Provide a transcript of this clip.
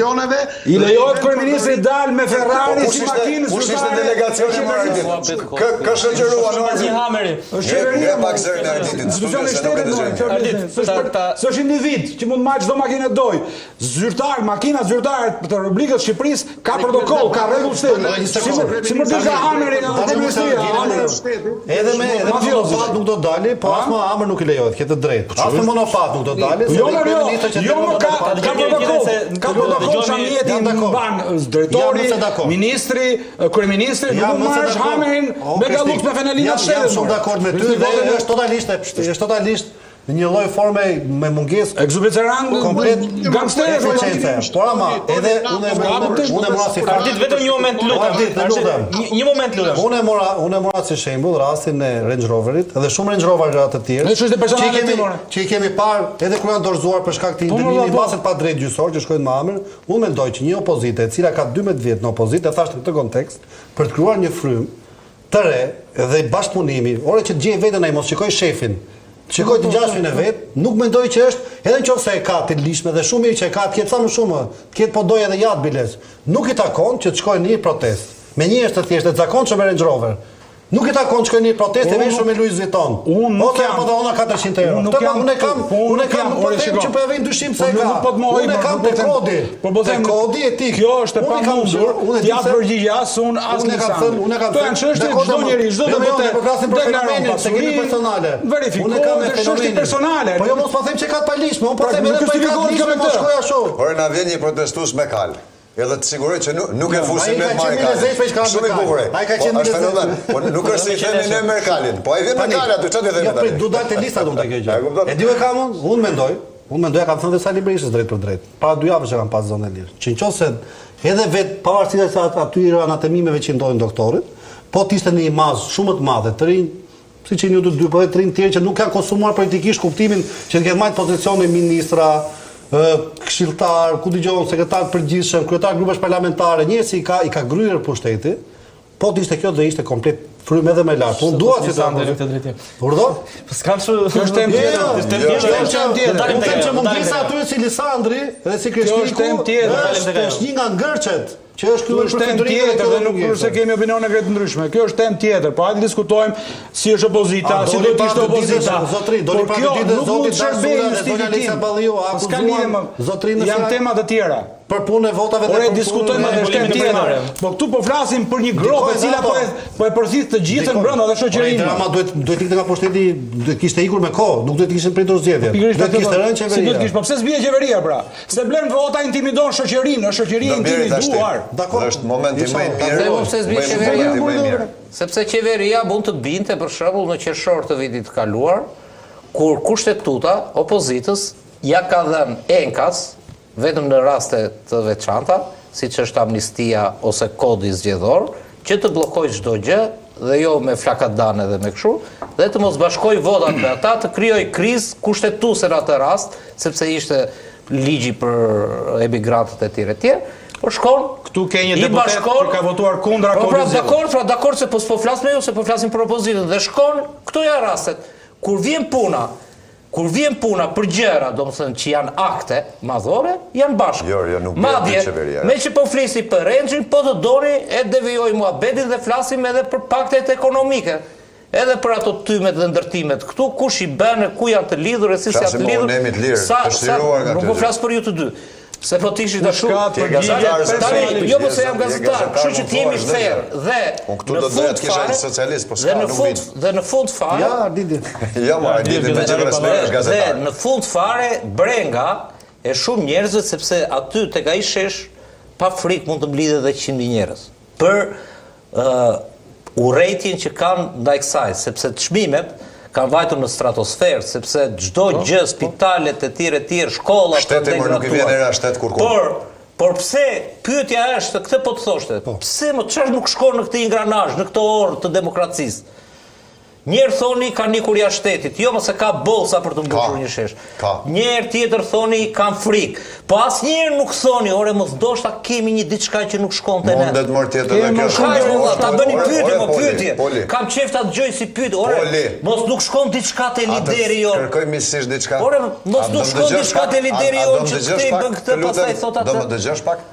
delegacioneve. I lejohet kryeministri dal me Ferrari si makinë Kush ishte delegacioni më Arditit? Kë shoqërua në Ardit? Hameri. Është qeveria pak zërin e Arditit. Institucioni shtetit s'është individ që mund marrë çdo makinë doj. Zyrtar, makina zyrtare të Republikës Shqipërisë ka protokoll, ka rregull shteti. Si më disa Hameri nga kryeministria. Edhe me monofat nuk do dali, po as më Hamër nuk I lejohet, ke të drejtë. As me monofat nuk do dali. Ka protokoll shamjeti në ban drejtori, ministri, kryeministri, nuk marrësh Hamerin me galluk me fenelinat shtetit. Jam shumë dakord me ty dhe është totalisht në një lloj forme me mungesë ekzuberan komplet gangsterë. Por ama edhe unë mora si Ardit vetëm një moment lutem. Një moment lutem. Unë mora si shembull rastin e Range Roverit dhe shumë Range Roverë të tjerë. Që I kemi parë edhe kur janë dorëzuar për shkak të indemnimit baset pa drejt gjyqësor që shkojnë me Hamër, unë mendoj që një opozitë e cila ka 12 vjet në opozitë, e thash në këtë kontekst, për të krijuar një frym të re dhe bashkëpunimi, ore që të gjej veten ai mos shikoj shefin. Shikoj të gjashtin e vet, nuk mendoj që është, edhe nëse e ka të lishme dhe shumë mirë që e ka, të ketë sa më shumë, të ketë po doj edhe jat biles. Nuk I takon që të shkojnë në një protestë. Me një është të thjeshtë, të zakonshme me Range Rover. Nuk I takon të shkojnë në një protestë e veshur me Louis Vuitton. Ose apo do ona 400 euro. Unë kam që po e vjen dyshim se e ka. Unë kam te kodi. Te kodi etik. Kjo është e pamundur. Ti jap përgjigje as unë as Nissan. Unë kam Këto janë çështje çdo njeri, çdo deputet. Po flasim për fenomenin, se kemi personale. Unë kam çështje personale. Po jo mos po them që ka të palishme, unë po them edhe po ka lishme mos shkoj ashtu. Por na vjen një protestues me kal. Edhe të siguroj që nuk e fusin me Markalin. Shumë I bukur. Ai ka qenë fenomen. Po nuk është se I themi ne Markalin, po ai vjen me kal aty, çfarë themi tani? Jo, do dalë te lista do të kjo gjë. E di e kam unë mendoj kam thënë dhe Sali Berishës drejt për drejt. Para 2 javësh që kam pas zonë e lirë. Që nëse edhe vet pavarësisht se aty anatemimeve që ndodhin doktorit, po të ishte në një mazë shumë të madhe, të rinj, siç jeni ju të dy, po edhe të rinj tjerë që nuk kanë konsumuar politikisht kuptimin që të ketë marrë pozicione ministra, këshilltar, ku dëgjon sekretar përgjithshëm, kryetar grupesh parlamentare, njerëz I ka gryer pushteti, po të ishte kjo do ishte komplet frym edhe më lart. Unë dua që ta drejtë. Urdo? Po s'kam Kjo është temë tjetër. Unë them që mungesa aty si Lisandri dhe si Krishtiku është temë tjetër. Është një nga ngërçet që është Kjo është temë tjetër dhe nuk se kemi opinione vetë ndryshme. Kjo është temë tjetër. Po hajde diskutojmë si është opozita, si do të ishte opozita. Zotri, doli pra të ditë zoti Darsula dhe zonja Lisa Balliu akuzuan zotrinë janë tema të tjera. Për punë e votave dhe për diskutojmë edhe temë tjetër. Po këtu po flasim për një grupë e cila po e përthith të gjithën brenda dhe shoqërinë. Drama duhet ikte nga pushteti, duhet kishte ikur me kohë, nuk duhet kishin pritur zgjedhjet. Duhet kishte rënë qeveria. Si duhet kish, po pse s'bie qeveria pra? Se blen vota intimidon shoqërinë, është shoqëria intimiduar. Dakor. Është momenti më I mirë. Pse s'bie qeveria? Sepse qeveria mund të binte për shembull në qershor të vitit të kaluar, kur kushtetuta opozitës ja ka dhënë enkas vetëm në raste të veçanta, siç është amnistia ose kodi zgjedhor, që të bllokojë çdo gjë dhe jo me flakadane dhe me kështu, dhe të mos bashkojë votat me ata, të krijojë krizë kushtetuese në atë rast, sepse ishte ligji për emigrantët e tjerë. Po shkon, këtu ke një deputet që ka votuar kundra kodit zgjedhor. Dakor se po flas me ju, se po flasim për opozitën dhe shkon, këto janë rastet kur vjen puna për gjëra, domethënë që janë akte madhore, janë bashkë. Jo, nuk madje, me që po flisi për Renxhin, po të doni e devijoj muhabetin dhe flasim edhe për paktet ekonomike. Edhe për ato tymet dhe ndërtimet këtu, kush I bën, ku janë të lidhur e si janë të lidhur. Nuk po flas për ju të dy. Se po tishit ashtu, jo po se jam gazetar, kështu që t'jemi fair dhe në fund fare dhe në fund fare brenga e shumë njerëzve sepse aty tek ai shesh pa frikë mund të mblidhe dhe 100.000 njerëz për urrëtitjen që kanë ndaj kësaj, sepse çmimet kanë vajtur në stratosferë, sepse çdo gjë, spitalet e tjerë, shkollat të degratuara. Nuk I vjen era shtet kurrë. Por pse, pyetja është, këtë po të thoshte, pse më çfarë nuk shkon në këtë ingranazh, në këtë orë të demokracisë? Njerë thoni ka nikur jashtë shtetit, jo mëse ka bolsa për të mbushur një shesh. Njerë tjetër thoni kam frikë. Po as njerë nuk thoni, ore mos doshta kemi një diçka që nuk shkon të ne. Mondet mërë tjetër dhe kjo. Ta bëni pyetje, më pyetje. Kam qef ta dëgjoj si pyet. Ore, mos nuk shkon diçka te lideri jon. Kërkoj misisht diçka. Ore, mos nuk shkon diçka te lideri jon që ti bën këtë pastaj thot atë. Do më dëgjosh pak?